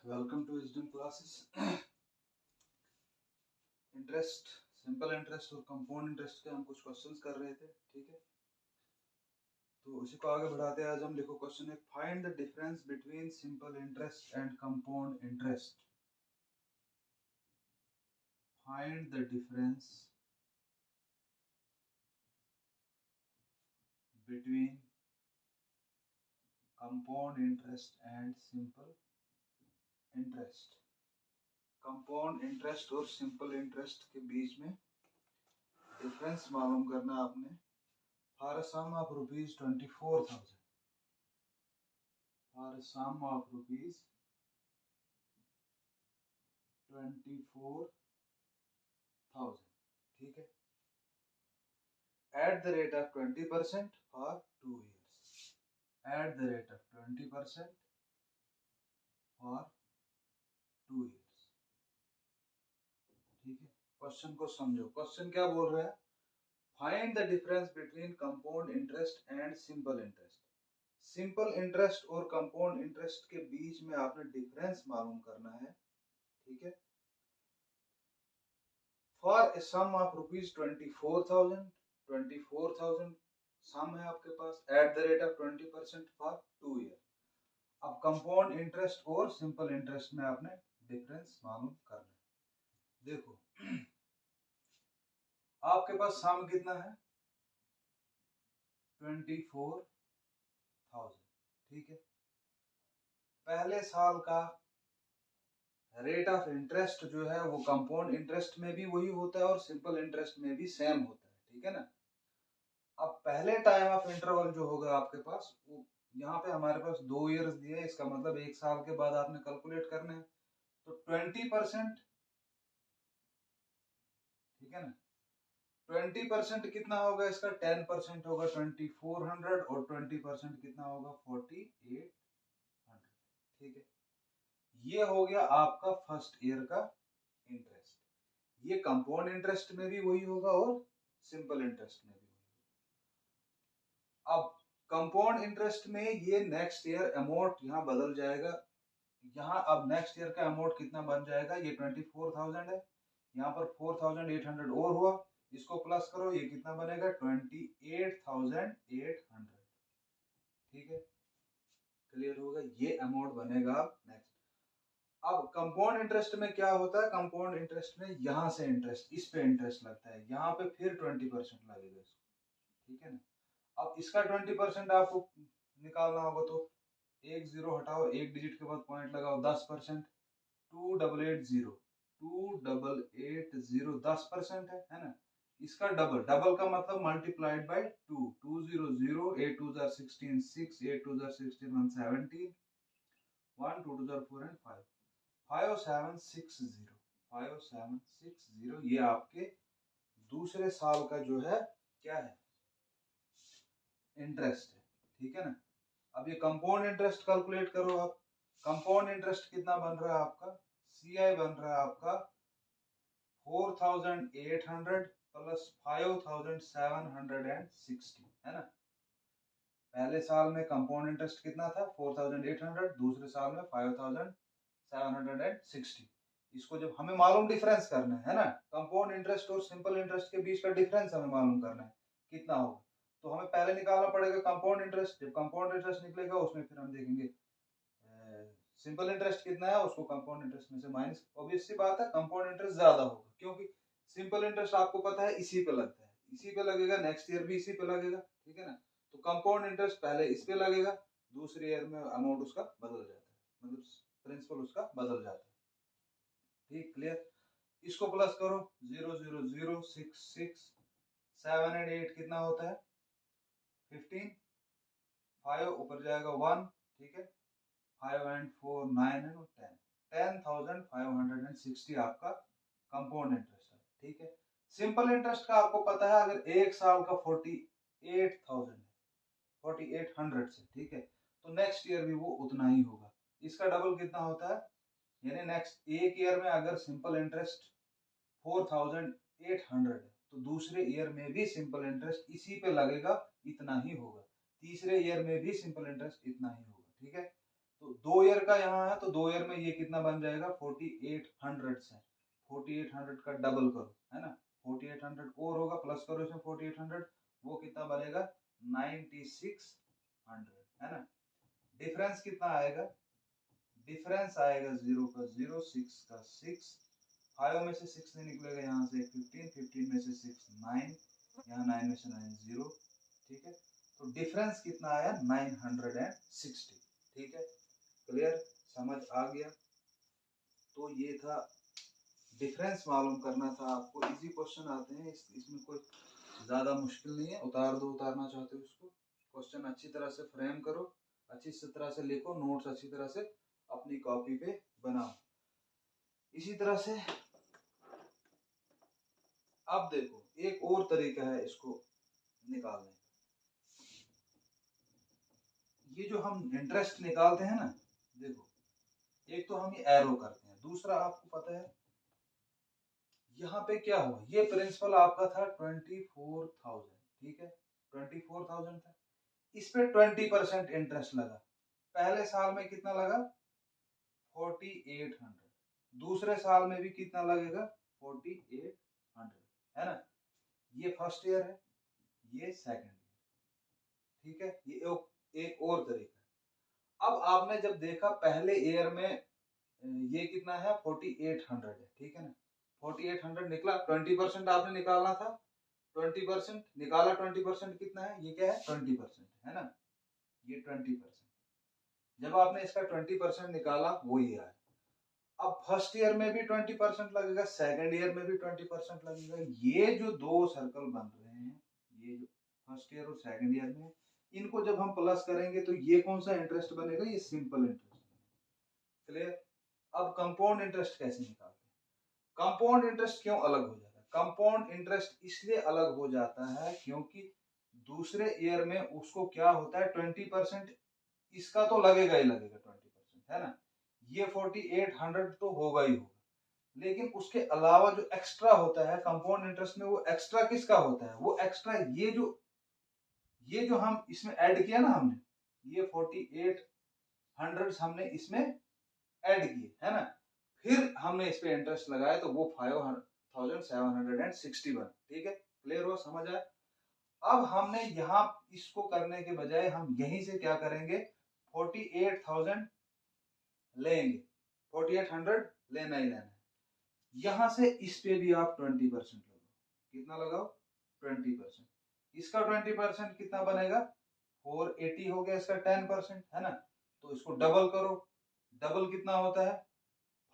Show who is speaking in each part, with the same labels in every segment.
Speaker 1: Welcome to Wisdom Classes. Interest, simple interest और compound interest के हम कुछ क्वेश्चंस कर रहे थे, ठीक है। तो उसी को आगे बढ़ाते हैं। आज हम लिखो क्वेश्चन है, find the difference between simple interest and compound interest. Find the difference between compound interest and simple interest. Compound interest और सिंपल इंटरेस्ट के बीच में डिफरेंस मालूम करना आपने। For a sum of rupees 24,000. For a sum of rupees 24,000, ठीक है। At the rate of 20% for 2 years. At the rate of 20% for 2 years, ठीक है। क्वेश्चन को समझो। क्वेश्चन क्या बोल रहा है? Find the difference between compound interest and simple interest. Simple interest और कंपाउंड इंटरेस्ट के बीच में आपने डिफरेंस मालूम करना है, ठीक है। For a sum of rupees 24,000, 24,000 सम है आपके पास at the rate of 20% for 2 year। अब कंपाउंड इंटरेस्ट और सिंपल इंटरेस्ट में आपने डिफरेंस मालूम करना है। देखो आपके पास सम कितना है? 24,000, ठीक है। पहले साल का रेट ऑफ इंटरेस्ट जो है वो कंपाउंड इंटरेस्ट में भी वही होता है और सिंपल इंटरेस्ट में भी सेम होता है, ठीक है ना। अब पहले टाइम ऑफ इंटरवल जो होगा आपके पास, वो यहाँ पे हमारे पास 2 इयर्स दिए हैं, इसका मतलब 1 साल के बाद आपने कैलकुलेट करना है। तो 20%, ठीक है ना। 20% कितना होगा इसका? 10% होगा 2400 और 20% कितना होगा? 4800, ठीक है। ये हो गया आपका फर्स्ट ईयर का इंटरेस्ट। ये कंपाउंड इंटरेस्ट में भी वही होगा और सिंपल इंटरेस्ट में भी। अब कंपाउंड इंटरेस्ट में ये नेक्स्ट ईयर अमाउंट यहाँ बदल जाएगा। यहाँ अब नेक्स्ट ईयर का अमाउंट कितना बन जाएगा? ये 24,000 है, यहाँ पर 4,800 और हुआ, इसको प्लस करो, ये कितना बनेगा? 28,800, ठीक है। क्लियर होगा? ये अमाउंट बनेगा नेक्स्ट। अब कंपाउंड इंटरेस्ट में क्या होता है? कंपाउंड इंटरेस्ट में यहाँ से इंटरेस्ट, इस पे इंटरेस्ट लगता है, यहाँ पे फिर 20% लगेगा इसको, ठीक है ना। अब इसका 20% आपको निकालना होगा, तो एक जीरो हटाओ, एक डिजिट के बाद पॉइंट लगाओ, 10%। 2880, 2880 10% है ना। इसका डबल, डबल का मतलब मल्टीप्लाइड बाय 2, 200, 8 2 16, 6 8 2 16 117, 1 2 2 4 and 5, 5760, 5760। ये आपके दूसरे साल का जो है क्या है? इंटरेस्ट है, ठीक है ना। अब ये कंपाउंड इंटरेस्ट कैलकुलेट करो आप। कंपाउंड इंटरेस्ट कितना बन रहा है आपका? सीआई बन रहा है आपका 4,800 प्लस 5,760, है ना। पहले साल में कंपाउंड इंटरेस्ट कितना था? 4,800, दूसरे साल में 5,760। इसको जब हमें मालूम डिफरेंस करना है ना, कंपाउंड इंटरेस्ट और सिंपल इंटरेस्ट के बीच का डिफरेंस हमें मालूम करना है कितना होगा। तो हमें पहले निकालना पड़ेगा कंपाउंड इंटरेस्ट। जब कंपाउंड इंटरेस्ट निकलेगा उसमें फिर हम देखेंगे सिंपल इंटरेस्ट कितना है, उसको कंपाउंड इंटरेस्ट में से माइनस। ऑब्वियस सी बात है कंपाउंड इंटरेस्ट ज्यादा होगा, क्योंकि सिंपल इंटरेस्ट आपको पता है इसी पे लगता है, इसी पे लगेगा, नेक्स्ट ईयर भी इसी पे लगेगा, ठीक है ना। तो कंपाउंड इंटरेस्ट पहले इस पे लगेगा, दूसरे ईयर में अमाउंट उसका बदल जाता है, मतलब प्रिंसिपल उसका बदल जाता है, ठीक। क्लियर? इसको प्लस करो, 0 0 0 6 6 7 एंड 8 कितना होता है? 15, 5 ऊपर जाएगा 1, ठीक है। 5 and 4 9 and 10, 10,560 आपका कंपाउंड इंटरेस्ट है, ठीक है। सिंपल इंटरेस्ट का आपको पता है, अगर एक साल का 48,000 है, 4800 से, ठीक है, तो नेक्स्ट ईयर भी वो उतना ही होगा। इसका डबल कितना होता है? यानी नेक्स्ट एक ईयर में अगर सिंपल इंटरेस्ट 4,800 है, तो दूसरे ईयर में भी सिंपल इंटरेस्ट इसी पे लगेगा, इतना ही होगा। तीसरे ईयर में भी सिंपल इंटरेस्ट इतना ही होगा, ठीक है। तो 2 ईयर का यहाँ है, तो 2 ईयर में ये कितना बन जाएगा 4800 से 4800 का डबल करो, है ना, 4800 और होगा, प्लस करो इसमें 4800, वो कितना बनेगा 9600, है ना। डिफरेंस कितना आएगा, डिफरेंस आएगा 0 का 0, 6 का 6, 5 में से 6 नहीं निकलेगा, यहाँ से 15, 15 में से 6 9, यहाँ 9 में से 9 0, ठीक है। तो डिफरेंस कितना आया 960, ठीक है, क्लियर, समझ आ गया। तो ये था डिफरेंस मालूम करना था आपको, इजी क्वेश्चन आते हैं, इसमें कोई ज्यादा मुश्किल नहीं है, उतार दो, उतारना चाहते हो उसको, क्वेश्चन अच्छी तरह से फ्रेम करो, अच्छी तरह से लिखो, नोट्स अच्छी तरह से अपनी कॉपी पे बनाओ। इसी तरह से अब देखो एक और तरीका है इसको निकालने का, ये जो हम इंटरेस्ट निकालते हैं ना, देखो एक तो हम ये एरो करते हैं, दूसरा आपको पता है यहाँ पे क्या हुआ, ये प्रिंसिपल आपका था 24,000, ठीक है, 24,000 था, इस पे 20% इंटरेस्ट लगा, पहले साल में कितना लगा 4800, दूसरे साल में भी कितना लगेगा 4800, है ना, ये फर्स्ट ईयर है, ये सेकंड ईयर, ठीक है, ये एक और तरीका। अब आपने जब देखा पहले ईयर में ये कितना है 4800 है, ठीक है ना, 4800 निकला, 20% आपने निकालना था, 20% निकाला, 20% कितना है, ये क्या है 20%, है ना, ये 20%, जब आपने इसका 20% निकाला वो ये आया। अब फर्स्ट ईयर में भी 20% लगेगा, सेकंड ईयर में भी 20% लगेगा, ये जो दो सर्कल बन रहे हैं, ये जो फर्स्ट ईयर और सेकंड ईयर में, इनको जब हम प्लस करेंगे तो ये कौन सा इंटरेस्ट बनेगा, ये सिंपल इंटरेस्ट, क्लियर। अब कंपाउंड इंटरेस्ट कैसे निकालते हैं, कंपाउंड इंटरेस्ट क्यों अलग हो जाता है, कंपाउंड इंटरेस्ट इसलिए अलग हो जाता है क्योंकि दूसरे ईयर में उसको क्या होता है 20%, इसका तो लगेगा ही लगेगा 20%, है ना, ये 4800 तो होगा ही होगा, लेकिन उसके अलावा जो एक्स्ट्रा होता है कंपाउंड इंटरेस्ट में, वो एक्स्ट्रा किसका होता है, वो एक्स्ट्रा ये जो हम इसमें ऐड किया ना हमने, ये 4800 हमने इसमें ऐड किए, है ना, फिर हमने इस पे इंटरेस्ट लगाया तो वो 5761, ठीक है, क्लियर हो, समझ आया। अब हमने यहाँ इसको करने के बजाय हम यहीं से क्या करेंगे 48,000 लेंगे, 4800 लेना ही लेना है, यहां से इस पे भी आप 20% लगाओ, कितना लगाओ 20%, इसका 20% कितना बनेगा 480 हो गया, इसका 10%, है ना, तो इसको डबल करो, डबल कितना होता है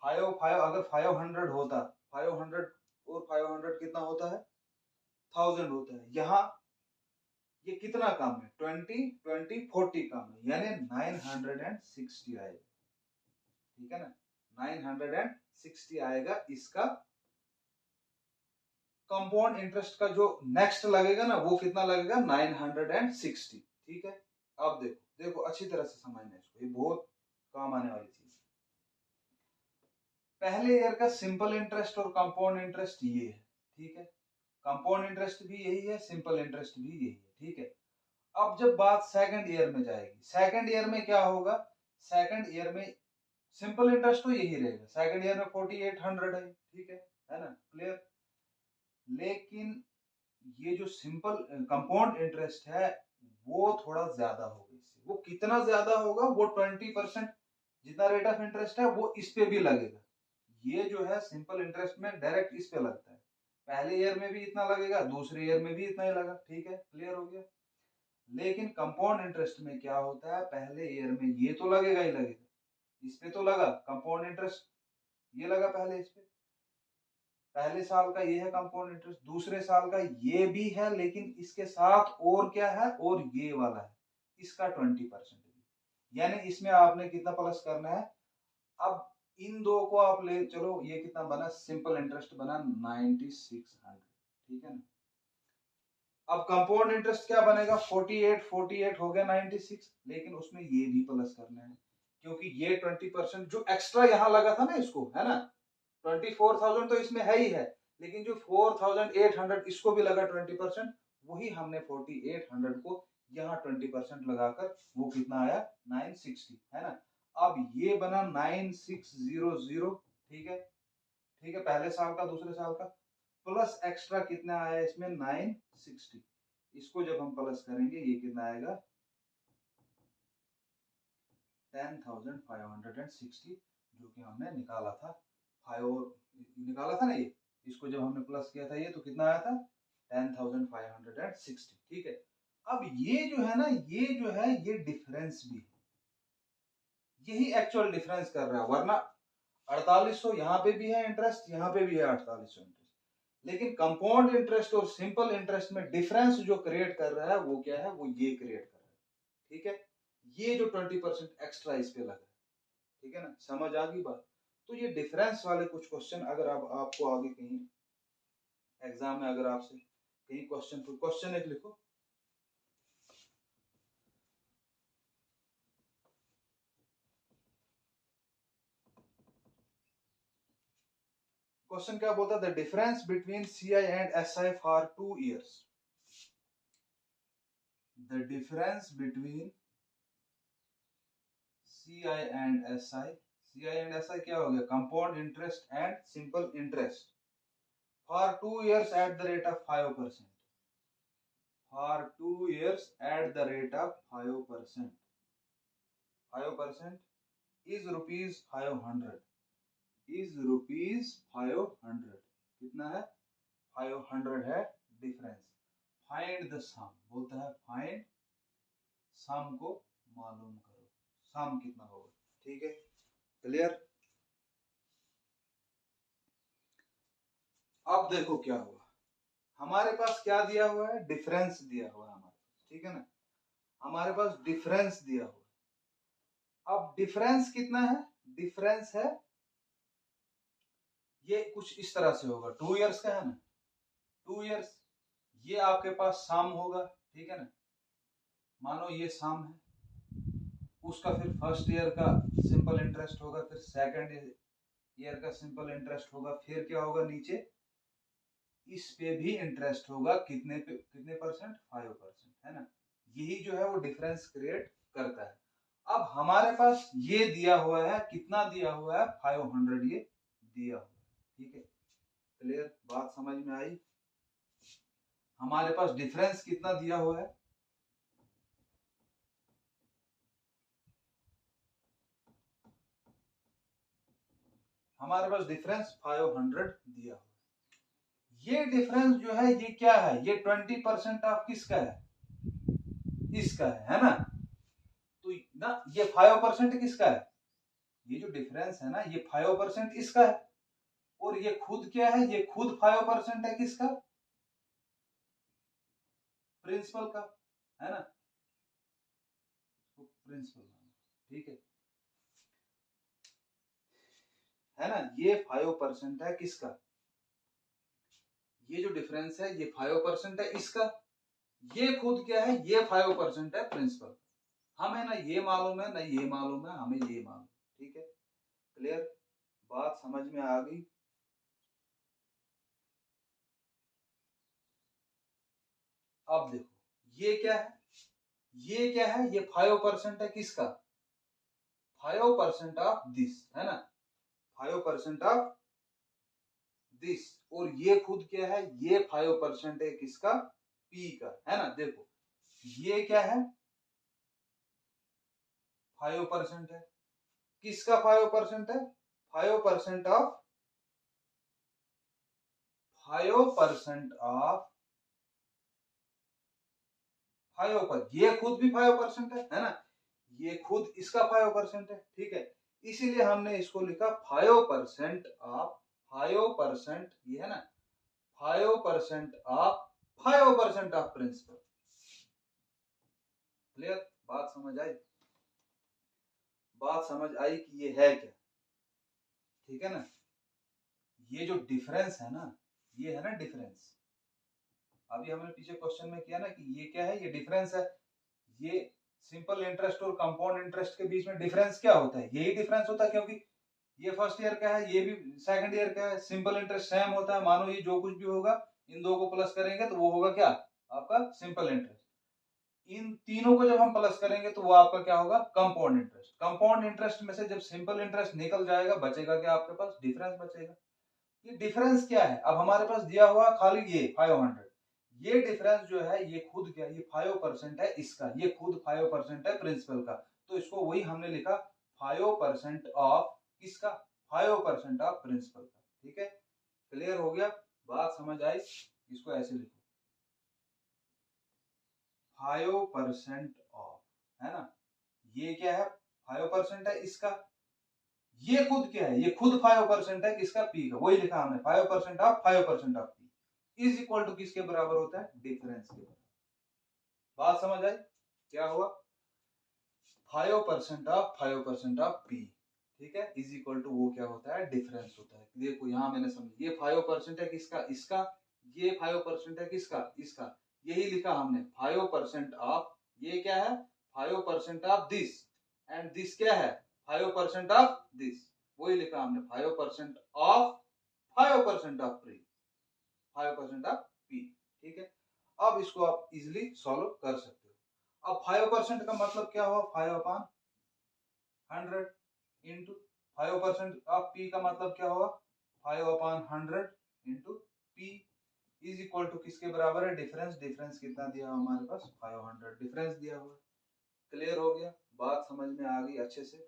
Speaker 1: 5 अगर 500 होता, 500 और 500 कितना होता है 1000 होता है, यहाँ ये कितना कम है 20 20 40 कम है, यानी 960 आएगा, ठीक है ना, 960 आएगा इसका कंपाउंड इंटरेस्ट का, जो नेक्स्ट लगेगा ना वो कितना लगेगा 960, ठीक है। अब देखो देखो अच्छी तरह से समझना इसको, ये बहुत काम आने वाली चीज, पहले ईयर का सिंपल इंटरेस्ट और कंपाउंड इंटरेस्ट ये है, ठीक है, कंपाउंड इंटरेस्ट भी यही है, सिंपल इंटरेस्ट भी यही है, ठीक है। अब जब बात सेकंड ईयर में जाएगी, सेकंड ईयर में क्या होगा, सेकंड ईयर में सिंपल इंटरेस्ट तो यही रहेगा, सेकंड ईयर में 4800 है, ठीक है ना, क्लियर, लेकिन ये जो सिंपल कंपाउंड इंटरेस्ट है वो थोड़ा ज्यादा होगा इससे, वो कितना ज्यादा होगा, वो 20% जितना रेट ऑफ इंटरेस्ट है वो इस पे भी लगेगा, ये जो है सिंपल इंटरेस्ट में डायरेक्ट इस पे लगता है, पहले ईयर में भी इतना लगेगा, दूसरे ईयर में भी इतना ही लगा, ठीक है, क्लियर हो गया। लेकिन कंपाउंड इंटरेस्ट में क्या होता है, पहले ईयर में ये तो लगेगा ही लगेगा, इस पे तो लगा कंपाउंड इंटरेस्ट, ये लगा पहले इस पे, पहले साल का ये है कंपाउंड इंटरेस्ट, दूसरे साल का ये भी है, लेकिन इसके साथ और क्या है, और ये वाला है, इसका 20% भी, यानी इसमें आपने कितना प्लस करना है, अब इन दो को आप ले चलो, ये कितना बना सिंपल इंटरेस्ट बना 9600, ठीक है ना। अब कंपाउंड इंटरेस्ट क्या बनेगा 48 हो गया 96, लेकिन उसमें ये भी प्लस करना है, क्योंकि ये 20% जो एक्स्ट्रा यहाँ लगा था ना इसको, है ना, 24,000 तो इसमें है ही है, लेकिन जो 4,800 इसको भी लगा 20%, वही हमने 4800 को यहाँ 20% लगाकर वो कितना आया 960, है ना। अब ये बना 9600, ठीक है, ठीक है, पहले साल का दूसरे साल का, प्लस एक्स्ट्रा कितना आया इसमें 960, इसको जब हम प्लस करेंगे ये कितना आएगा 10,560, जो कि हमने निकाला था, 5 निकाला था ना ये, इसको जब हमने प्लस किया था ये तो कितना आया था 10,560, ठीक है। अब ये जो है ना, ये जो है ये डिफरेंस भी है, यही एक्चुअल डिफरेंस कर रहा है, वरना 4800 यहाँ पे भी है इंटरेस्ट, यहाँ पे भी है 4800 इंटरेस्ट, लेकिन कंपाउंड इंटरेस्ट और सिंपल इंटरेस्ट में डिफरेंस जो क्रिएट कर रहा है वो क्या है, वो ये क्रिएट कर रहा है, ठीक है। ये जो 20% एक्स्ट्रा इस पे लगा है, ठीक है ना, समझ आ गई बात। तो ये डिफरेंस वाले कुछ क्वेश्चन अगर आपको आगे कहीं एग्जाम में अगर आपसे कहीं क्वेश्चन एक लिखो, क्वेश्चन क्या बोलता है, the difference between CI and SI for 2 years, the difference between CI and SI, CI and SI क्या हो गया, compound interest and simple interest, for 2 years at the rate of 5%, for 2 years at the rate of 5%, 5% is rupees 500, is rupees 500, कितना है 500 है difference, find the सम, बोलता है find some को मालूम करो, सम कितना होगा, ठीक है, क्लियर। अब देखो क्या हुआ, हमारे पास क्या दिया हुआ है, डिफरेंस दिया हुआ है हमारे पास, ठीक है ना, हमारे पास डिफरेंस दिया हुआ है। अब डिफरेंस कितना है, डिफरेंस है ये कुछ इस तरह से होगा, 2 years का है ना, 2 years, ये आपके पास सम होगा, ठीक है ना, मानो ये सम है, उसका फिर फर्स्ट ईयर का सिंपल इंटरेस्ट होगा, फिर सेकंड ईयर का सिंपल इंटरेस्ट होगा, फिर क्या होगा नीचे इस पे भी इंटरेस्ट होगा, कितने पे, कितने परसेंट, 5%, है ना, यही जो है वो डिफरेंस क्रिएट करता है। अब हमारे पास ये दिया हुआ है, कितना दिया हुआ है 500, ये दिया हुआ है, ठीक है, क्लियर, बात समझ में आई। हमारे पास डिफरेंस कितना दिया हुआ है, हमारे पास डिफरेंस 500 दिया हुआ है। ये डिफरेंस जो है ये क्या है, ये 20% ऑफ किसका है, इसका है ना, तो ना ये 5% किसका है, ये जो डिफरेंस है ना ये 5% इसका है, और ये खुद क्या है, ये खुद 5% है किसका, प्रिंसिपल का, है ना, प्रिंसिपल, ठीक है ना, ये 5% है किसका, ये जो डिफरेंस है ये 5% है इसका, ये खुद क्या है, ये 5% है प्रिंसिपल, हमें ना ये मालूम है ना ये मालूम है, हमें ये मालूम, ठीक है, क्लियर, बात समझ में आ गई। अब देखो ये क्या है, ये क्या है, ये 5% है किसका, 5% ऑफ दिस, है ना, 5% ऑफ दिस, और ये खुद क्या है, ये 5% है किसका, पी का, है ना, देखो ये क्या है 5% है, किसका 5% है, 5% ऑफ 5% ऑफ 5, ये खुद भी 5% है ना, ये खुद इसका 5% है, ठीक है, इसीलिए हमने इसको लिखा 5% ऑफ 5%, ये है ना 5% ऑफ 5% ऑफ प्रिंसिपल, क्लियर, बात समझ आई, बात समझ आई कि ये है क्या, ठीक है ना, ये जो डिफरेंस है ना, ये है ना डिफरेंस, अभी हमने पीछे क्वेश्चन में किया ना कि ये क्या है, ये डिफरेंस है, ये सिंपल इंटरेस्ट और कंपाउंड इंटरेस्ट के बीच में डिफरेंस क्या होता है, यही डिफरेंस होता है, क्योंकि ये फर्स्ट ईयर का है, ये भी सेकंड ईयर का है, सिंपल इंटरेस्ट सेम होता है, मानो ये जो कुछ भी होगा इन दो को प्लस करेंगे तो वो होगा क्या आपका सिंपल इंटरेस्ट, इन तीनों को जब हम प्लस करेंगे तो वो आपका क्या होगा, कंपाउंड इंटरेस्ट। कंपाउंड इंटरेस्ट में से जब सिंपल इंटरेस्ट निकल जाएगा, बचेगा क्या आपके पास, डिफरेंस बचेगा। ये डिफरेंस क्या है, अब हमारे पास दिया हुआ खाली ये 500, ये डिफरेंस जो है ये खुद क्या, ये 5% है इसका, ये खुद 5% है प्रिंसिपल का, तो इसको वही हमने लिखा 5% ऑफ किसका, 5% ऑफ प्रिंसिपल का। ठीक है, क्लियर हो गया, बात समझ आई, इसको ऐसे लिखो 5% ऑफ, है ना, ये क्या है 5% है इसका, ये खुद क्या है, ये खुद 5% है किसका, पी का, वही लिखा हमने 5% of 5% of P is equal to किसके बराबर होता है, डिफरेंस के बराबर। बात समझ आई, क्या हुआ 5% ऑफ पी, ठीक है, इज इक्वल टू वो क्या होता है, डिफरेंस होता है। देखो यहाँ मैंने समझ, ये 5% है किसका, इसका, ये 5% है किसका, इसका, यही लिखा हमने 5% ऑफ, ये क्या है 5% ऑफ दिस, एंड दिस क्या है 5% ऑफ दिस, वही लिखा हमने 5% of 5% of P, 5% of P. ठीक है, अब इसको आप इजिली सॉल्व कर सकते हो। अब 5% का मतलब क्या हुआ, 5/100 इंटू 5% ऑफ पी का मतलब क्या हुआ, 5/100 into P is equal to किसके बराबर है, डिफरेंस। डिफरेंस कितना दिया हुआ हमारे पास 500, डिफरेंस दिया हुआ। क्लियर हो गया, बात समझ में आ गई अच्छे से।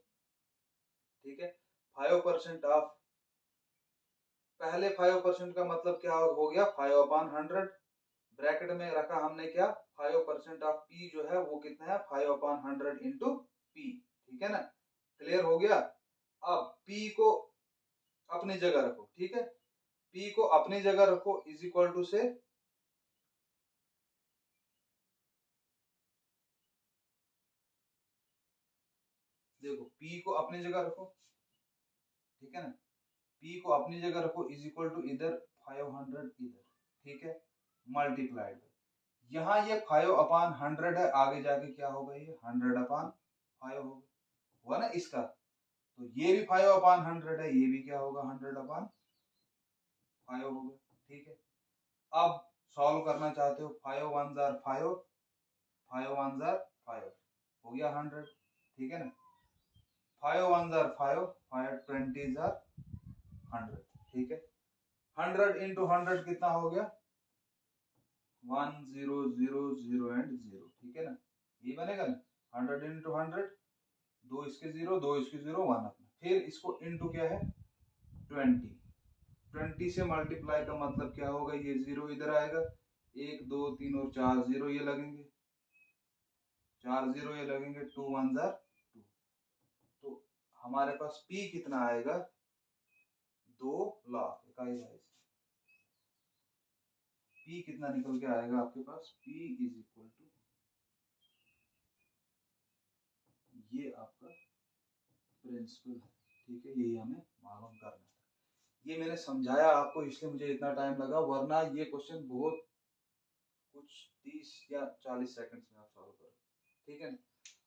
Speaker 1: ठीक है, 5% ऑफ, पहले 5% का मतलब क्या हो गया 5/100, ब्रैकेट में रखा हमने क्या 5% ऑफ पी जो है वो कितना है 5/100 इंटू पी। ठीक है ना, क्लियर हो गया। अब पी को अपनी जगह रखो, ठीक है, पी को अपनी जगह रखो इज इक्वल टू से, देखो पी को अपनी जगह रखो, ठीक है ना, पी को अपनी जगह रखो इज इक्वल टू इधर 500 इधर, ठीक है, मल्टीप्लाइड, यहाँ ये 5/100 है, आगे जाके क्या होगा ये 100/5 होगा, हुआ ना इसका, तो ये भी 5/100 है, ये भी क्या होगा 100/5 होगा। ठीक है, अब सॉल्व करना चाहते हो, 5 1 जार 5, 5 1 जार 5 हो गया 100, ठीक है ना, 5 1 जार 5, 5 20 जार 100, ठीक है, 100 इंटू 100 कितना हो गया 1 0 0 0 एंड 0, ठीक है ना, ये बनेगा ना 100 इंटू 100, दो इसके 0 2 इसके 0 1 अपना, फिर इसको इंटू क्या है 20, 20 से मल्टीप्लाई का मतलब क्या होगा, ये 0 इधर आएगा, 1 2 3 और 4 0 ये लगेंगे, 4 0 ये लगेंगे, 2 1 जार 2, तो हमारे पास P कितना आएगा 2,22,000, P कितना निकल के आएगा आपके पास, P इज इक्वल टू, ये आपका प्रिंसिपल है। ठीक है, यही हमें मालूम करना है, ये मैंने समझाया आपको इसलिए मुझे इतना टाइम लगा, वरना ये क्वेश्चन बहुत कुछ 30 या 40 सेकंड्स में आप सॉल्व करो। ठीक है,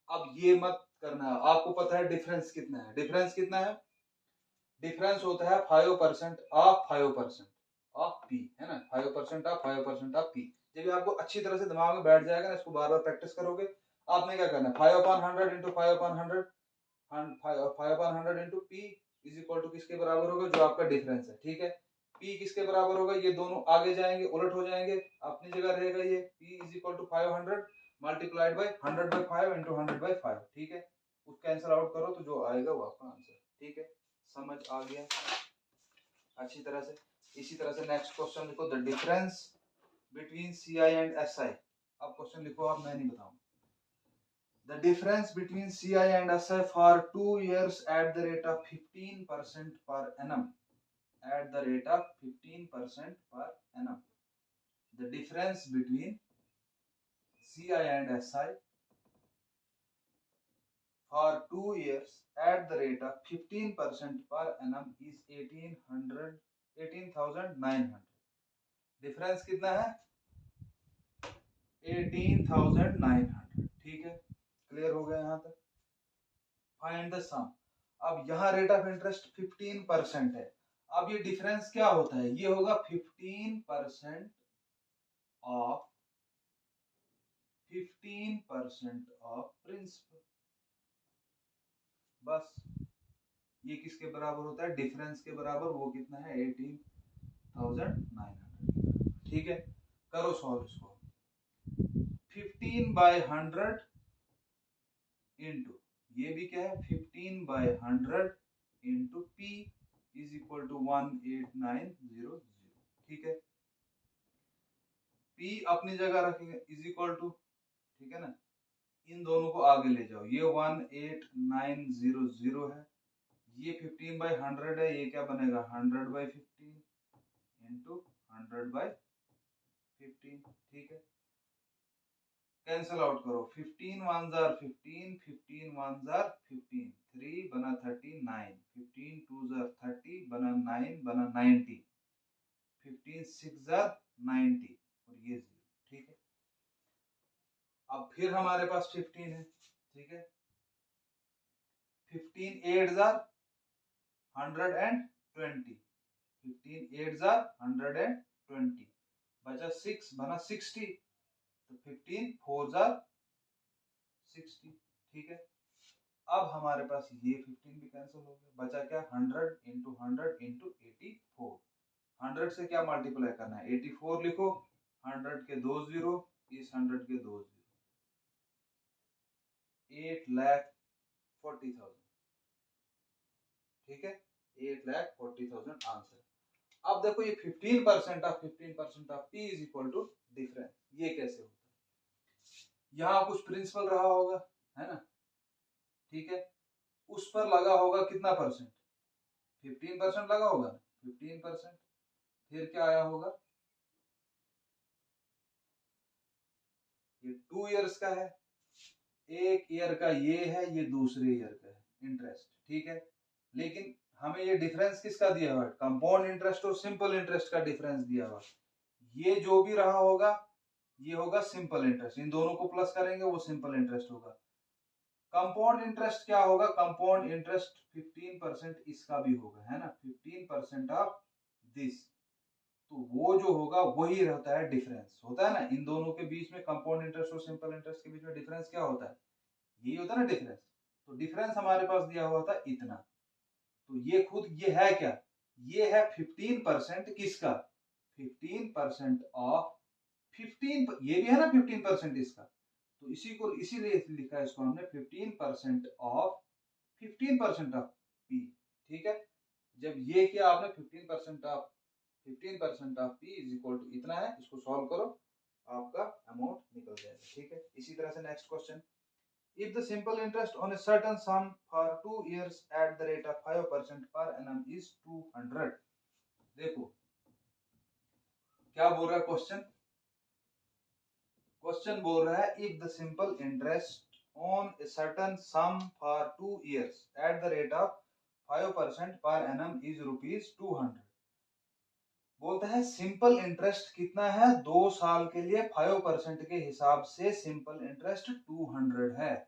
Speaker 1: अब ये मत करना है, आपको पता है डिफरेंस कितना है, डिफरेंस कितना है, डिफरेंस होता है 5% ऑफ 5% ऑफ पी, है ना, 5% ऑफ 5% ऑफ पी। जब आपको अच्छी तरह से दिमाग में बैठ जाएगा ना, इसको बार बार प्रैक्टिस करोगे, आपने क्या करना है 5/100 into 5/100, 5/100 into P is equal to किसके बराबर होगा, जो आपका डिफरेंस है। ठीक है, पी किसके बराबर होगा, ये दोनों आगे जाएंगे उलट हो जाएंगे, अपनी जगह रहेगा ये P is equal to 500 multiplied by 100/5 into 100/5। ठीक है, उस कैंसिल आउट करो तो जो आएगा वो आपका आंसर। ठीक है, समझ आ गया अच्छी तरह से। इसी तरह से नेक्स्ट क्वेश्चन लिखो, the difference between C I and S I. अब क्वेश्चन लिखो आप, मैं नहीं बताऊंगा। The difference between CI and SI for 2 years at the rate of 15% per annum. At the rate of 15% per annum. The difference between CI and SI for 2 years at the rate of 15% per annum is 18,900. Difference कितना है 18,900। ठीक है, clear हो गया यहाँ तक। Find the सम। अब यहाँ रेट ऑफ इंटरेस्ट 15% है, अब ये डिफरेंस क्या होता है, ये होगा 15% ऑफ 15% ऑफ प्रिंसिपल। बस ये किसके बराबर होता है, डिफरेंस के बराबर। वो कितना है, 18,900। ठीक है, करो सॉल्व इसको। 15/100 इंटू, ये भी क्या है, 15/100 into P is equal to 18900। ठीक है, P अपनी जगह रखेंगे इज इक्वल टू, ठीक है ना, इन दोनों को आगे ले जाओ। ये 18900 है, ये 15/100 है, ये क्या बनेगा 100/15 इंटू 100/15। ठीक है, कैंसल आउट करो। 15 1 जार 15, 15 1 जार 15, 3 बना 39, 15 2 जार 30 बना 9 बना 90, 15 6 जार 90 और ये 0। ठीक है, अब फिर हमारे पास 15 है। ठीक है, 15 8 जार 120, 15 8 जार 120, बचा 6 बना 60, तो 15 4 जार 60। ठीक है, अब हमारे पास ये 15 भी कैंसिल हो गया, बचा क्या 100 इंटू 100 इंटू 84। 100 से क्या मल्टीप्लाई करना है, 84 लिखो, 100 के 2 0, इस 100 के 2 0, 8,40,000। ठीक है, 8,40,000 आंसर। अब देखो ये 15% of 15% of P is equal to difference, ये कैसे होता है। यहाँ कुछ प्रिंसिपल रहा होगा, है ना, ठीक है, उस पर लगा होगा कितना परसेंट, 15% लगा होगा ना, 15%। फिर क्या आया होगा, ये 2 इयर्स का है, 1 ईयर का ये है, ये दूसरे ईयर का है इंटरेस्ट। ठीक है, लेकिन हमें ये डिफरेंस किसका दिया हुआ है, कंपाउंड इंटरेस्ट और सिंपल इंटरेस्ट का डिफरेंस दिया हुआ। ये जो भी रहा होगा ये होगा सिंपल इंटरेस्ट, इन दोनों को प्लस करेंगे वो सिंपल इंटरेस्ट होगा। कंपाउंड इंटरेस्ट क्या होगा, कंपाउंड इंटरेस्ट 15% इसका भी होगा, है ना, 15% ऑफ दिस। तो वो जो होगा वही रहता है डिफरेंस, होता है ना इन दोनों के बीच में, कंपाउंड इंटरेस्ट और सिंपल इंटरेस्ट के बीच में डिफरेंस क्या होता है, यही होता है ना डिफरेंस। तो डिफरेंस हमारे पास दिया हुआ था इतना, तो ये खुद ये है क्या, ये है 15% किसका, 15% ऑफ 15, ये भी है ना 15% इसका, तो इसी को इसीलिए लिखा है इसको हमने 15% ऑफ 15% ऑफ P। ठीक है, जब ये किया आपने 15% of 15% of P is equal to इतना है, इसको सॉल्व करो आपका अमाउंट निकल जाएगा। ठीक है, इसी तरह से next question, if the simple interest on a certain sum for 2 years at the rate of 5% per annum is 200। देखो क्या बोल रहा है क्वेश्चन, क्वेश्चन बोल रहा है if the simple interest on a certain sum for 2 years at the rate of 5% per annum is rupees 200। बोलता है सिंपल इंटरेस्ट कितना है, 2 साल के लिए 5% के हिसाब से सिंपल इंटरेस्ट 200 है,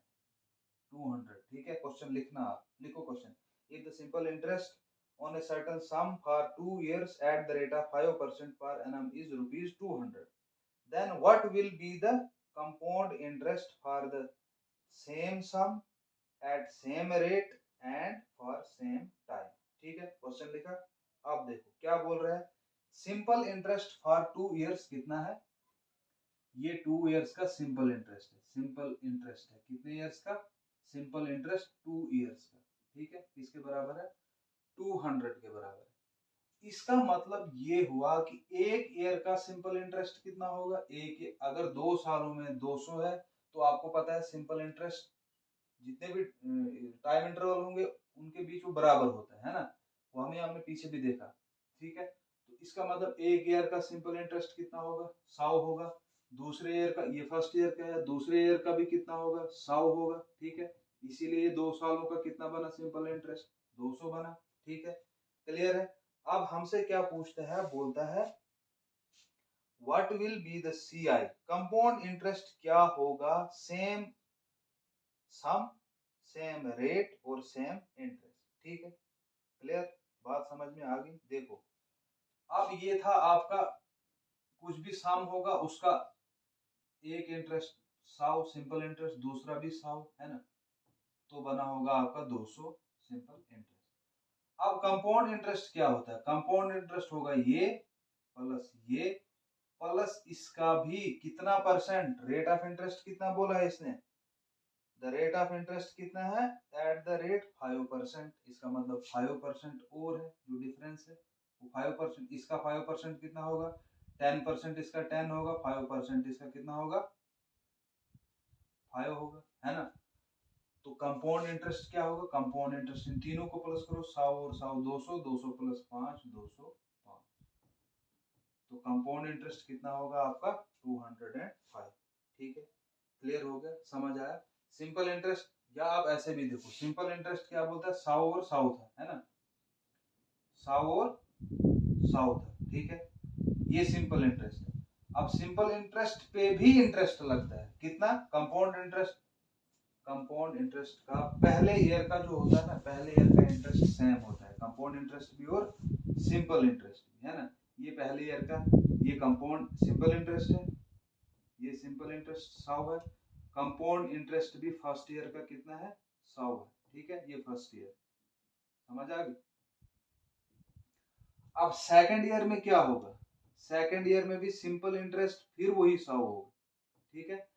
Speaker 1: 200। ठीक है, क्वेश्चन लिखना, लिखो question, if the simple interest on a certain sum for 2 years at the rate of 5% per annum is rupees 200, then what will be the compound interest for the same sum at same rate and for same time। ठीक है, question लिखा। अब देखो क्या बोल रहा है, simple interest for 2 years कितना है, ये 2 इयर्स का सिंपल इंटरेस्ट है, सिंपल इंटरेस्ट है कितने इयर्स का, सिंपल इंटरेस्ट 2 इयर्स का। ठीक है, किसके बराबर है, 200 के बराबर है। इसका मतलब ये हुआ कि 1 ईयर का सिंपल इंटरेस्ट कितना होगा, एक अगर 2 सालों में 200 है, तो आपको पता है सिंपल इंटरेस्ट जितने भी टाइम इंटरवल होंगे उनके बीच वो बराबर होता है ना, वो हमने पीछे भी देखा। ठीक है, तो इसका मतलब 1 ईयर का सिंपल इंटरेस्ट कितना होगा, 100 होगा। दूसरे ईयर का, ये फर्स्ट ईयर का है, दूसरे ईयर का भी कितना होगा, 100 होगा। ठीक है, इसीलिए 2 सालों का कितना बना सिंपल इंटरेस्ट, 200 बना। ठीक है, क्लियर है। अब हमसे क्या पूछता है, बोलता है what will be the CI, compound interest क्या होगा, सेम सम सेम रेट और सेम इंटरेस्ट। ठीक है, क्लियर, बात समझ में आ गई। देखो अब ये था आपका, कुछ भी सम होगा उसका एक इंटरेस्ट 100 सिंपल इंटरेस्ट, दूसरा भी 100, है ना, तो बना होगा आपका 200 सिंपल इंटरेस्ट। अब कंपाउंड इंटरेस्ट क्या होता है? कंपाउंड इंटरेस्ट होगा ये प्लस इसका भी कितना परसेंट, रेट ऑफ इंटरेस्ट कितना बोला है इसने, द रेट ऑफ इंटरेस्ट कितना है, एट द रेट 5%, इसका मतलब 5% और है जो डिफरेंस है वो 5%, इसका 5% कितना होगा, 10% इसका 10 होगा, 5% इसका कितना होगा, 5 होगा, है ना। तो कंपाउंड इंटरेस्ट क्या होगा, कंपाउंड इंटरेस्ट इन तीनों को प्लस करो, 100 और 100 200, 200 प्लस 5 205, तो कंपाउंड इंटरेस्ट कितना होगा आपका 205। ठीक है, क्लियर हो गया, समझ आया। सिंपल इंटरेस्ट, या आप ऐसे भी देखो, सिंपल इंटरेस्ट क्या बोलता है, 100 और 100 था, है ना, 100 और 100 था, ठीक है, ये सिंपल इंटरेस्ट है। अब सिंपल इंटरेस्ट पे भी इंटरेस्ट लगता है, कितना, कंपाउंड इंटरेस्ट, कंपाउंड इंटरेस्ट का पहले ईयर का जो होता है ना, पहले ईयर का इंटरेस्ट सेम होता है, कंपाउंड इंटरेस्ट भी और सिंपल इंटरेस्ट भी, है ना। ये पहले ईयर का, ये कंपाउंड सिंपल इंटरेस्ट है, ये सिंपल इंटरेस्ट 100 है, कंपाउंड इंटरेस्ट भी फर्स्ट ईयर का कितना है, 100 है, ठीक है, ये फर्स्ट ईयर, समझ आ गई। अब सेकंड ईयर में क्या होगा, सेकंड ईयर में भी सिंपल इंटरेस्ट फिर वही 100 होगा, ठीक है,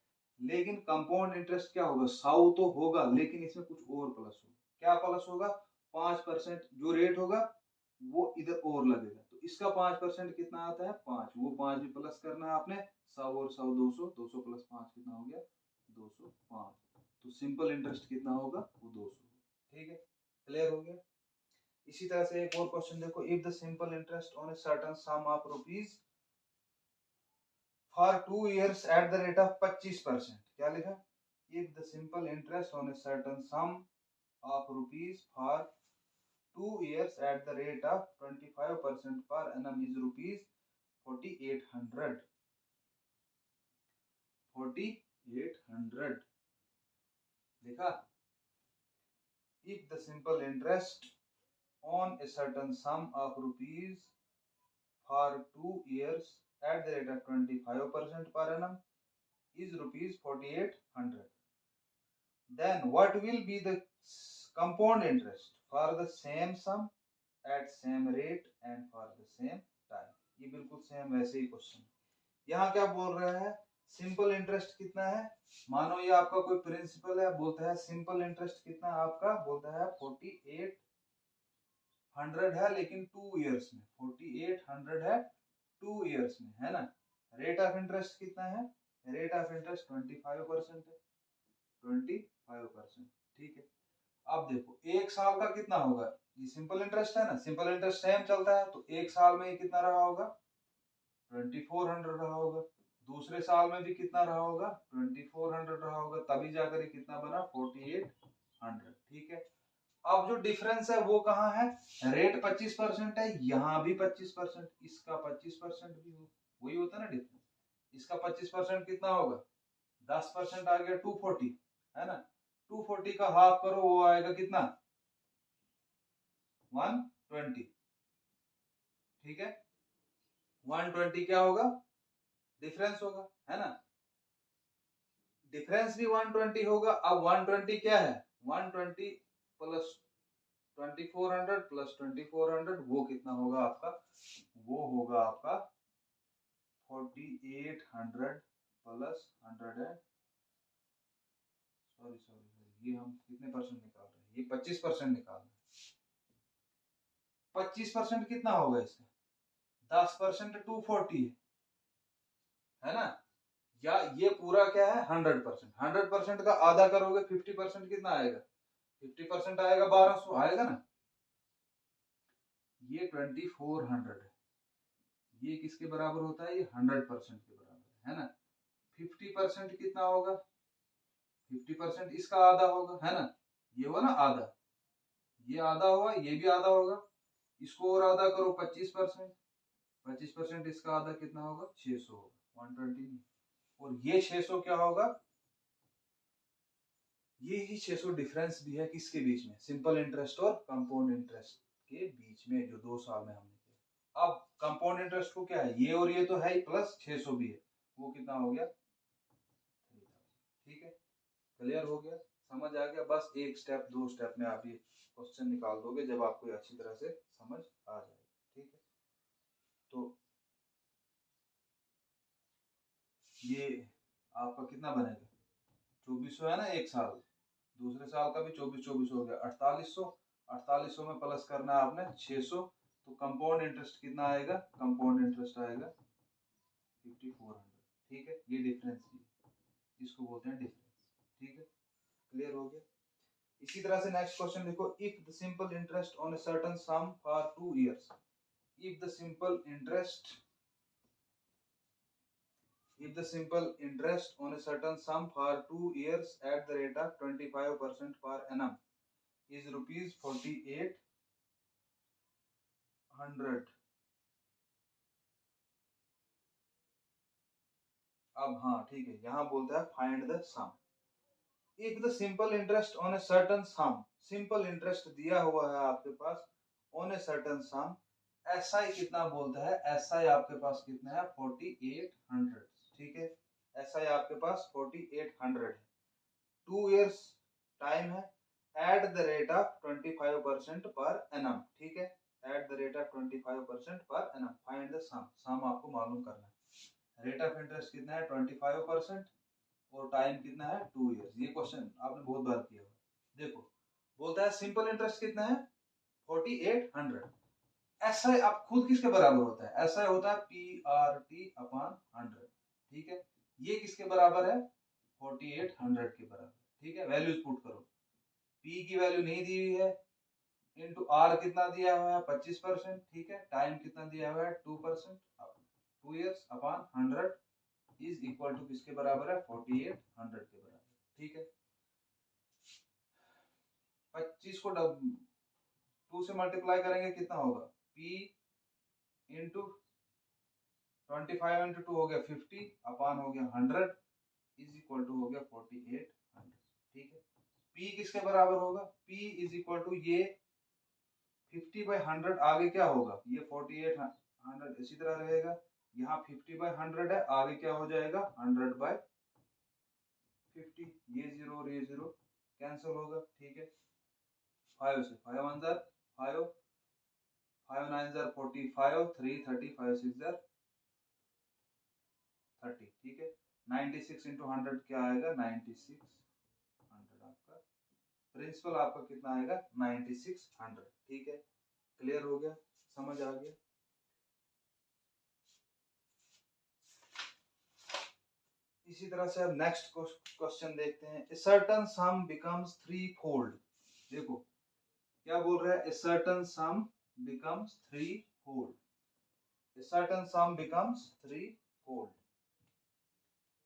Speaker 1: लेकिन कंपाउंड इंटरेस्ट क्या होगा, 100 तो होगा लेकिन इसमें कुछ और प्लस होगा, क्या प्लस होगा, 5% जो रेट होगा वो इधर और लगेगा, तो इसका 5% कितना आता है, 5, वो 5 भी प्लस करना है आपने, 100 और 100 200, 200 प्लस 5 कितना हो गया, 205, तो सिंपल इंटरेस्ट कितना होगा, वो 200, ठीक है, क्लियर हो गया। इसी तरह से एक और क्वेश्चन देखो, if the simple interest on a certain some of rupees for 2 years at the rate of 25%, क्या लिखा, if the simple interest on a certain some of rupees for 2 years at the rate of 25% per annum is rupees 4800, 4800 लिखा। If the simple interest on a certain sum of rupees for 2 years at the rate of 25% per annum is rupees 4800, then what will be the compound interest for the same sum at same rate and for the same time। ये बिल्कुल same वैसे ही question, यहाँ क्या बोल रहा है, simple interest कितना है, मानो ये आपका कोई प्रिंसिपल है, बोलता है सिंपल इंटरेस्ट कितना आपका, बोलता है 4800 है, लेकिन 2 इयर्स में, 4800 है 2 इयर्स में, है ना। रेट ऑफ इंटरेस्ट कितना है, रेट ऑफ इंटरेस्ट 25% है, 25%, ठीक है। अब देखो एक साल का कितना होगा, ये सिंपल इंटरेस्ट है ना, सिंपल इंटरेस्ट सेम चलता है, तो एक साल में ये कितना रहा होगा, 2400 रहा होगा, दूसरे साल में भी कितना रहा होगा, 2400 रहा होगा, तभी जाकर ये कितना बना, 4800, ठीक है। अब जो डिफरेंस है वो कहाँ है, रेट 25% है, यहाँ भी 25%, इसका 25% भी हो, वही होता है ना डिफरेंस, इसका 25% कितना होगा, 10% आ गया 240, है ना, 240 का हाफ करो वो आएगा कितना, 120, ठीक है, 120 क्या होगा, डिफरेंस होगा, है ना, डिफरेंस भी 120 होगा। अब 120 क्या है, 120 प्लस 2400 प्लस 2400 वो कितना होगा आपका, वो होगा आपका 4800 प्लस 100 है, सॉरी सॉरी सॉरी, ये हम कितने परसेंट निकाल रहे हैं, ये 25% निकाल रहे हैं, 25% कितना होगा इसका, 10% 240 है ना, या ये पूरा क्या है 100%, 100% का आधा करोगे 50% कितना आएगा, 50% आएगा 1200 आएगा ना, ये 2400 है, ये किसके बराबर होता है, ये 100% के बराबर है ना। 50% कितना होगा, 50% इसका आधा होगा, है ना, ये हुआ ना आधा, ये आधा हुआ, ये भी आधा होगा, इसको और आधा करो 25%, 25% इसका आधा कितना होगा, 600 होगा, 120 नहीं, और ये 600 क्या होगा, ये ही 600 डिफरेंस भी है किसके बीच में, सिंपल इंटरेस्ट और कंपाउंड इंटरेस्ट के बीच में, जो 2 साल में हमने किया। अब कंपाउंड इंटरेस्ट को क्या है, ये और ये तो है ही, प्लस 600 भी है, वो कितना हो गया, 3000, ठीक है, क्लियर हो गया, समझ आ गया। बस एक स्टेप 2 स्टेप में आप ये क्वेश्चन निकाल दोगे जब आपको अच्छी तरह से समझ आ जाए। ठीक है, तो ये आपका कितना बनेगा, 2400 है ना एक साल, दूसरे साल का भी 24 हो गया 4800। 4800 में प्लस करना है आपने 600, तो कंपाउंड इंटरेस्ट कितना आएगा, कंपाउंड इंटरेस्ट आएगा 5400। ठीक है, ये डिफरेंस भी, इसको बोलते हैं डिफरेंस। ठीक है, क्लियर हो गया। इसी तरह से नेक्स्ट क्वेश्चन देखो, if the simple interest on a certain some for 2 years, if the simple interest if the simple interest on a certain sum for 2 years at the rate of 25% per annum is rupees 4800। अब हाँ ठीक है, यहाँ बोलता है find the sum. If the simple interest on a certain sum, simple interest दिया हुआ है आपके पास on a certain sum, SI कितना बोलता है, एसआई आपके पास कितना है 4800। ठीक है, एसआई आपके पास 4800 है, 2 इयर्स टाइम है, at the rate of 25% per annum. ठीक है, at the rate of 25% per annum, find the sum, sum आपको मालूम करना है। रेट ऑफ इंटरेस्ट कितना है 25% और टाइम कितना है 2 इयर्स। ये क्वेश्चन आपने बहुत बार किया होगा। देखो बोलता है सिंपल इंटरेस्ट कितना है 4800, ऐसा आप खुद किसके बराबर होता है, ऐसा होता है PRT अपॉन 100। ठीक है, ये किसके बराबर है 4800 के बराबर। ठीक है, वैल्यूज पुट करो, P की वैल्यू नहीं दी हुई है, इंटू R कितना दिया हुआ है 25%। ठीक है, टाइम कितना दिया हुआ है 2%, 2 years upon 100 is equal to किसके बराबर है 4800 के बराबर। ठीक है, 25 को 2 से मल्टीप्लाई करेंगे कितना होगा, P इंटू 25 इंटू 2 हो गया 50 अपॉन हो गया 100 इज इक्वल टू हो गया 4800। ठीक है, P किसके बराबर होगा, P इज इक्वल टू ये 50/100, आगे क्या होगा ये 4800 इसी तरह रहेगा, यहाँ 50/100 है, आगे क्या हो जाएगा 100/50, ये 0 और ये 0 कैंसिल होगा। ठीक है, 5 से 5 1 5, 5 9 45, 3 30, 5 6 30। ठीक है, 96 इंटू 100 क्या आएगा 9600, आपका प्रिंसिपल आपका कितना आएगा 9600। ठीक है, क्लियर हो गया, समझ आ गया। इसी तरह से अब नेक्स्ट क्वेश्चन देखते हैं, a certain sum becomes threefold। देखो क्या बोल रहा है, a certain sum becomes threefold, a certain sum becomes threefold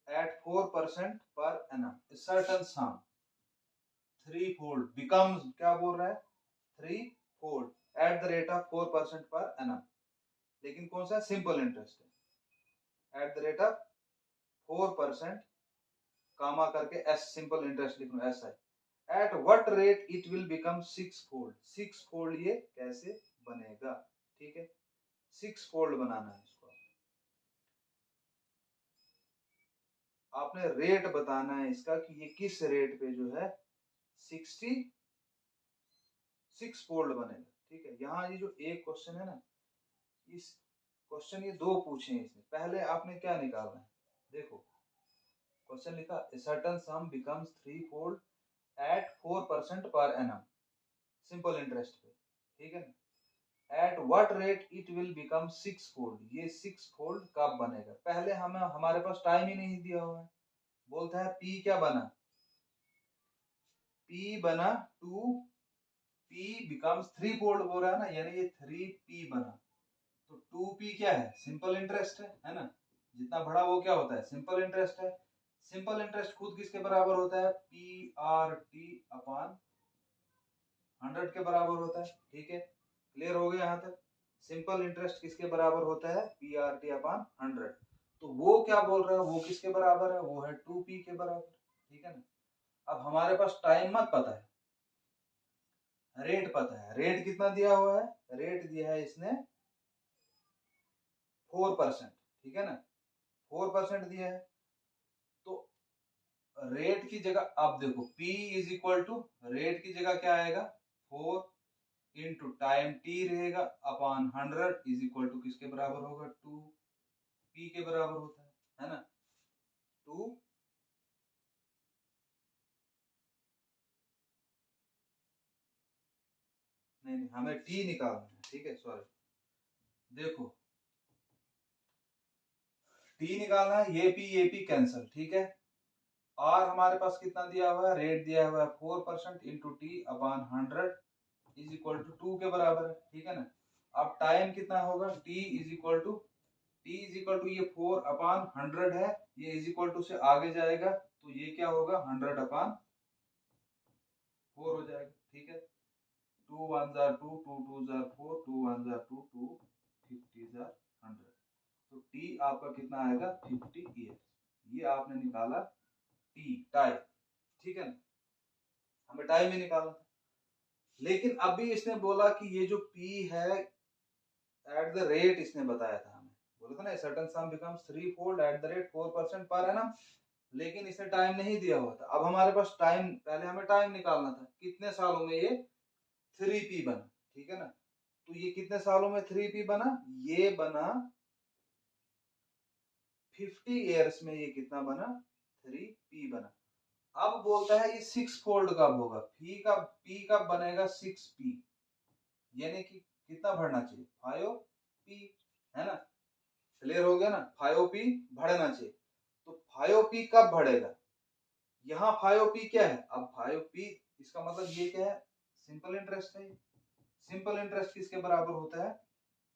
Speaker 1: at 4% per annum, a certain sum threefold becomes, क्या बोल रहा है threefold at the rate of 4% per annum, लेकिन कौन सा सिंपल इंटरेस्ट है, at the rate of 4% कामा करके S simple interest लिख लो, ऐसा है। At what rate it will become 6-fold, 6-fold ये कैसे बनेगा। ठीक है, 6-fold बनाना है इसको, आपने रेट बताना है इसका कि ये किस रेट पे जो है 66-fold बनेगा। ठीक है, यहाँ ये जो एक क्वेश्चन है ना, इस क्वेश्चन ये 2 पूछे हैं इसमें, पहले आपने क्या निकालना है, देखो क्वेश्चन लिखा a certain sum becomes threefold at 4% per annum, simple interest पे। ठीक है ना, at what rate it will become 6-fold, ये 6-fold कब बनेगा, पहले हमें हमारे पास टाइम ही नहीं दिया हुआ है। बोलता है P क्या बना, P बना 2P बिकम्स 3-fold बोल रहा है ना, यानी ये 3P बना, तो 2P क्या है सिंपल इंटरेस्ट है ना, जितना बड़ा वो क्या होता है सिंपल इंटरेस्ट है। सिंपल इंटरेस्ट खुद किसके बराबर होता है PRT अपॉन 100 के बराबर होता है। ठीक है, क्लियर हो गया यहाँ तक, सिंपल इंटरेस्ट किसके बराबर होता है PRT अपॉन 100, तो वो क्या बोल रहा है वो किसके बराबर है, वो है 2P के बराबर। ठीक है ना, अब हमारे पास टाइम मत पता है, रेट पता है, रेट कितना दिया हुआ है, रेट दिया है इसने 4%। ठीक है ना, 4% दिया है, तो रेट की जगह अब देखो P is equal to rate की जगह क्या आएगा 4 इंटू टाइम T रहेगा अपॉन 100 इज इक्वल टू किसके बराबर होगा 2P के बराबर होता है ना 2 नहीं हमें T निकालना है ठीक है सॉरी देखो T निकालना है ये P कैंसल ठीक है R हमारे पास कितना दिया हुआ है रेट दिया हुआ है 4% into T upon 100 is equal to 2 के बराबर है ठीक है ना अब टाइम कितना होगा T इज इक्वल टू ये 4 अपॉन 100 है ये इज इक्वल टू से आगे जाएगा तो ये क्या होगा 100 अपॉन 4 हो जाएगा ठीक है 2 1 जार 2 2 2 जार 4 2 1 जार 2 2 50 जार 100 तो T आपका कितना आएगा 50 ईयर ये आपने निकाला T टाइम ठीक है ना हमें टाइम ही निकालना था लेकिन अभी इसने बोला कि ये जो P है एट द रेट इसने बताया था हमें बोला था ना certain some becomes three fold at the rate 4% per annum लेकिन इसने टाइम नहीं दिया हुआ था अब हमारे पास टाइम पहले हमें टाइम निकालना था कितने सालों में ये 3P बना ठीक है ना तो ये कितने सालों में 3P बना ये बना 50 इयर्स में ये कितना बना 3P बना अब बोलता है ये 6 फोल्ड कब होगा P कब बनेगा 6P यानी कि कितना बढ़ना चाहिए 5P है ना क्लियर हो गया ना 5P बढ़ना चाहिए तो 5P कब बढ़ेगा यहाँ 5P क्या है अब 5P इसका मतलब ये क्या है सिंपल इंटरेस्ट है सिंपल इंटरेस्ट किसके बराबर होता है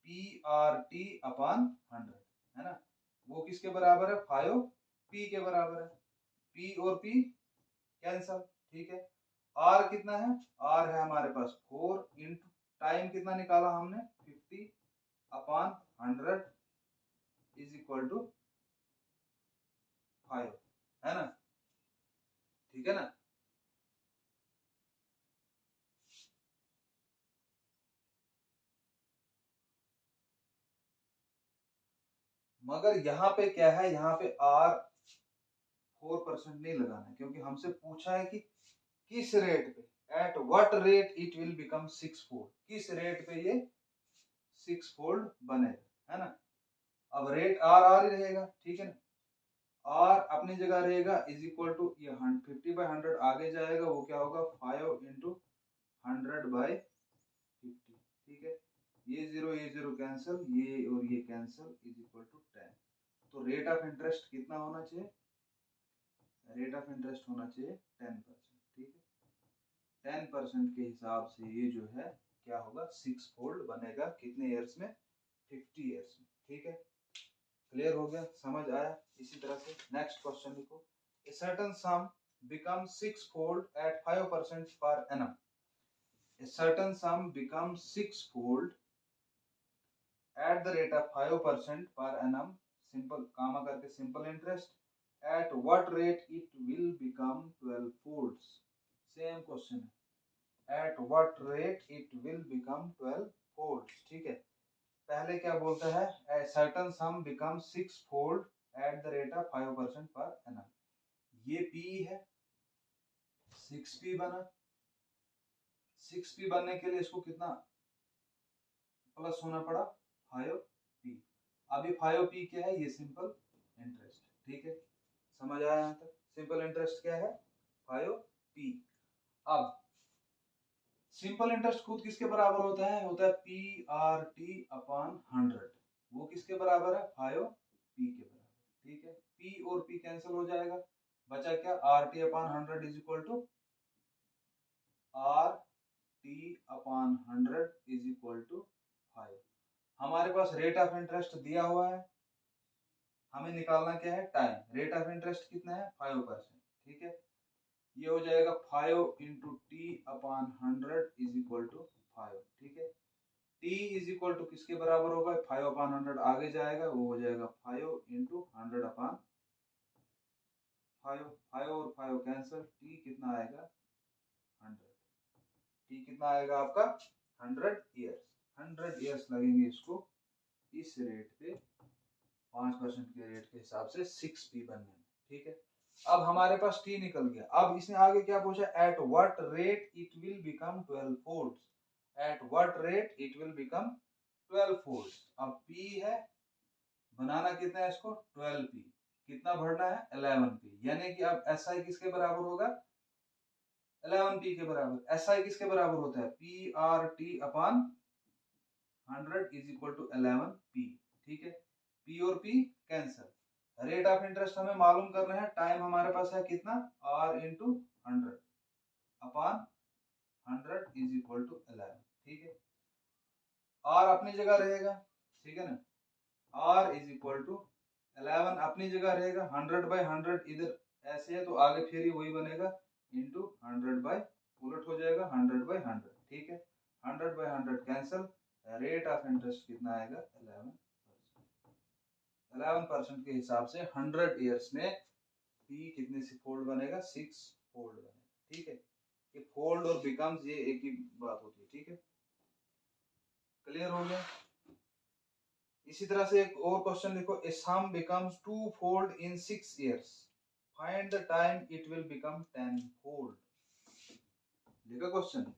Speaker 1: PRT अपॉन 100 है ना वो किसके बराबर है 5P के बराबर है P और P कैंसल ठीक है R कितना है R है हमारे पास 4 इंटू टाइम कितना निकाला हमने 50 अपॉन 100 इज इक्वल टू 5 है ना ठीक है ना मगर यहाँ पे क्या है यहाँ पे R 4% नहीं लगाना है क्योंकि हमसे पूछा है कि किस रेट पे at what rate it will become 6 fold किस रेट पे ये 6 फोल्ड बनेगा है ना अब रेट आर ही रहेगा ठीक है ना आर अपनी जगह रहेगा इज इक्वल टू ये 50/100 आगे जाएगा वो क्या होगा 5 इंटू 100/50 ठीक है ये जीरो कैंसिल ये और ये कैंसिल इज इक्वल टू 10 तो रेट ऑफ इंटरेस्ट कितना होना चाहिए रेट ऑफ इंटरेस्ट होना चाहिए 10% ठीक है 10% के हिसाब से ये जो है क्या होगा 6 फोल्ड बनेगा कितने ईयर्स में 50 ईयर्स में ठीक है क्लियर हो गया समझ आया इसी तरह से नेक्स्ट क्वेश्चन लिखो a certain sum becomes 6 fold at 5% per annum a certain sum becomes 6 fold at the rate of 5% per annum simple comma करके simple interest at what rate it will become 12 folds same question है at what rate it will become 12 folds ठीक है पहले क्या बोलता है a certain sum becomes 6 fold at the rate of 5% per annum ये P है 6P बना 6P बनने के लिए इसको कितना प्लस होना पड़ा 5P अभी 5P क्या है ये सिंपल इंटरेस्ट ठीक है समझ आया यहाँ तक सिंपल इंटरेस्ट क्या है 5P अब सिंपल इंटरेस्ट खुद किसके बराबर होता है PRT अपॉन 100 वो किसके बराबर है 5P के बराबर ठीक है P और P कैंसिल हो जाएगा बचा क्या RT upon 100 is equal to RT upon 100 is equal to 5 हमारे पास रेट ऑफ इंटरेस्ट दिया हुआ है हमें निकालना क्या है टाइम रेट ऑफ इंटरेस्ट कितना है 5% ठीक है ये हो जाएगा 5 into T upon 100 is equal to 5 ठीक है t इज इक्वल टू किसके बराबर होगा 5 अपॉन 100 आगे जाएगा वो हो जाएगा 5 इंटू 100 अपॉन 5 5 और 5 कैंसिल t कितना आएगा 100 t कितना आएगा आपका 100 इयर्स 100 इयर्स लगेंगे इसको इस रेट पे 5% के रेट के हिसाब से 6p बनने में ठीक है अब हमारे पास t निकल गया। अब इसने आगे क्या पूछा, at what rate it will become 12 folds, at what rate it will become 12 folds. अब p है, बनाना कितना है इसको 12p, कितना भरना है 11p, यानी कि अब SI किसके बराबर होगा 11p के बराबर। SI किसके बराबर होता है PRT upon 100 is equal to 11p। ठीक है, p और p cancel. Rate of interest हमें मालूम करना है, टाइम हमारे पास है कितना r into 100 upon 100 is equal to 11। ठीक है, r अपनी जगह रहेगा, ठीक है ना, r इज इक्वल टू 11 अपनी जगह रहेगा, 100/100 इधर ऐसे है तो आगे फिर ही वही बनेगा, इंटू 100 उलट हो जाएगा 100/100। ठीक है, 100/100 कैंसिल, रेट ऑफ इंटरेस्ट कितना आएगा 11%। 11% के हिसाब से 100 ईयर्स में p कितने से फोल्ड बनेगा 6 फोल्ड बनेगा। ठीक है, ये फोल्ड और बिकम्स ये एक ही बात होती है। ठीक है, क्लियर हो गया। इसी तरह से एक और क्वेश्चन देखो, a sum becomes 2 fold in 6 years, find the time it will become 10 fold। लिखा क्वेश्चन।